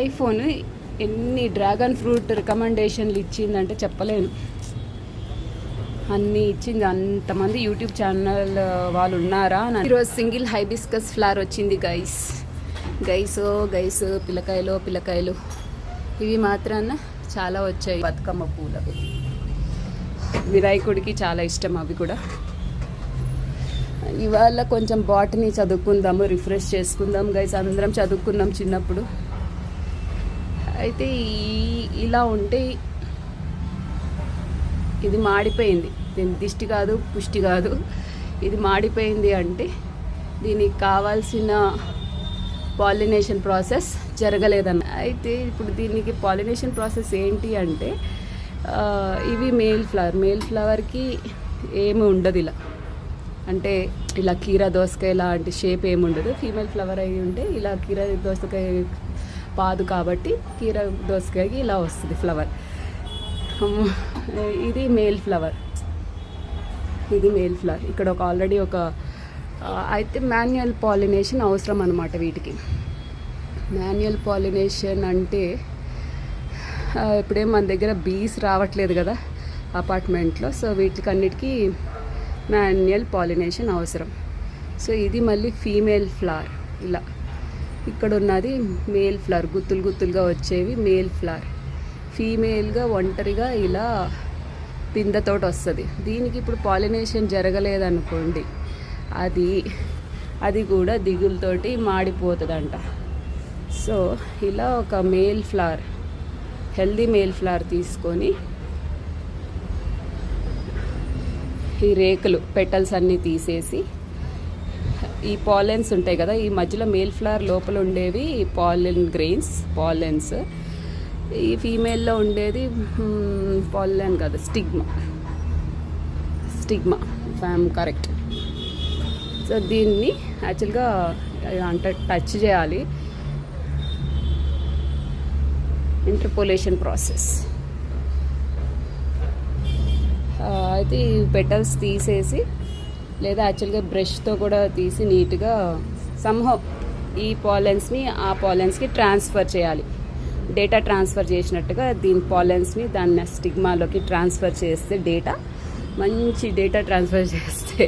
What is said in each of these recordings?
IPhone ఎన్ని dragon fruit రికమెండేషన్లు ఇచ్చిందంటే చెప్పలేను. అన్నీ ఇచ్చింది. అంతమంది యూట్యూబ్ ఛానల్ వాళ్ళు ఉన్నారా. ఈరోజు సింగిల్ హైబిస్కస్ ఫ్లవర్ వచ్చింది గైస్. గైస్ పిల్లకాయలు ఇవి మాత్రాన చాలా వచ్చాయి. బతుకమ్మ పూలు వినాయకుడికి చాలా ఇష్టం అవి కూడా. ఇవాళ కొంచెం బాటనీ చదువుకుందాము, రిఫ్రెష్ చేసుకుందాం గైస్. అందరం చదువుకున్నాం చిన్నప్పుడు. అయితే ఇలా ఉంటే ఇది మాడిపోయింది. దీని దిష్టి కాదు, పుష్టి కాదు, ఇది మాడిపోయింది అంటే దీనికి కావాల్సిన పాలినేషన్ ప్రాసెస్ జరగలేదన్న. అయితే ఇప్పుడు దీనికి పాలినేషన్ ప్రాసెస్ ఏంటి అంటే ఇవి మేల్ ఫ్లవర్కి ఏమి ఉండదు ఇలా. అంటే ఇలా కీరా దోసకాయ లాంటి షేప్ ఏమి ఉండదు. ఫీమేల్ ఫ్లవర్ అయి ఉంటే ఇలా కీరా దోసకాయ పాదు కాబట్టి కీరా దోసకాయకి ఇలా వస్తుంది ఫ్లవర్. ఇది మేల్ ఫ్లవర్. ఇక్కడ ఆల్రెడీ ఒక అయితే మాన్యువల్ పాలినేషన్ అవసరం అన్నమాట వీటికి. మాన్యువల్ పాలినేషన్ అంటే ఇప్పుడేం మన దగ్గర బీస్ రావట్లేదు కదా అపార్ట్మెంట్లో. సో వీటికన్నిటికీ మాన్యువల్ పాలినేషన్ అవసరం. సో ఇది మళ్ళీ ఫీమేల్ ఫ్లవర్. ఇలా ఇక్కడ ఉన్నది మేల్ ఫ్లవర్, గుత్తులుగా వచ్చేవి మేల్ ఫ్లవర్. ఫీమేల్గా ఒంటరిగా ఇలా పిందతోటి వస్తుంది. దీనికి ఇప్పుడు పాలినేషన్ జరగలేదనుకోండి, అది కూడా దిగులతోటి మాడిపోతుందంట. సో ఇలా ఒక male flower, healthy male flower తీసుకొని ఈ రేకులు పెటల్స్ అన్నీ తీసేసి ఈ పాలెన్స్ ఉంటాయి కదా, ఈ మధ్యలో మేల్ ఫ్లవర్ లోపల ఉండేవి పాలెన్ గ్రెయిన్స్, పాలెన్స్. ఈ ఫీమేల్లో ఉండేది పాలెన్ కాదు, స్టిగ్మా ఫ్యామ్ కరెక్ట్. సో దీన్ని యాక్చువల్గా అంటే టచ్ చేయాలి. Interpolation process. అయితే ఈ పెటల్స్ తీసేసి, లేదా యాక్చువల్గా బ్రష్తో కూడా తీసి నీట్గా సంహౌ ఈ పాలెన్స్ని ఆ పాలెన్స్కి ట్రాన్స్ఫర్ చేయాలి. డేటా ట్రాన్స్ఫర్ చేసినట్టుగా దీని పాలెన్స్ని దాని స్టిగ్మాలోకి ట్రాన్స్ఫర్ చేస్తే మంచి డేటా ట్రాన్స్ఫర్ చేస్తే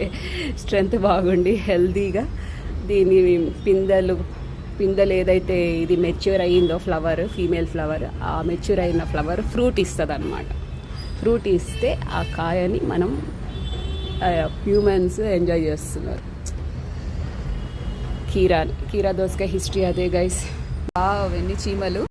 స్ట్రెంగ్త్ బాగుండి హెల్దీగా దీని పిందెలు ఏదైతే ఇది మెచ్యూర్ అయ్యిందో ఫ్లవర్, ఫీమేల్ ఫ్లవర్, ఆ మెచ్యూర్ అయిన ఫ్లవర్ ఫ్రూట్ ఇస్తుంది అన్నమాట. ఫ్రూట్ ఇస్తే ఆ కాయని మనం హ్యూమన్స్ ఎంజాయ్ చేస్తున్నారు. కీరా దోసకాయ హిస్టరీ అదే గైస్. ఎన్ని చీమలు.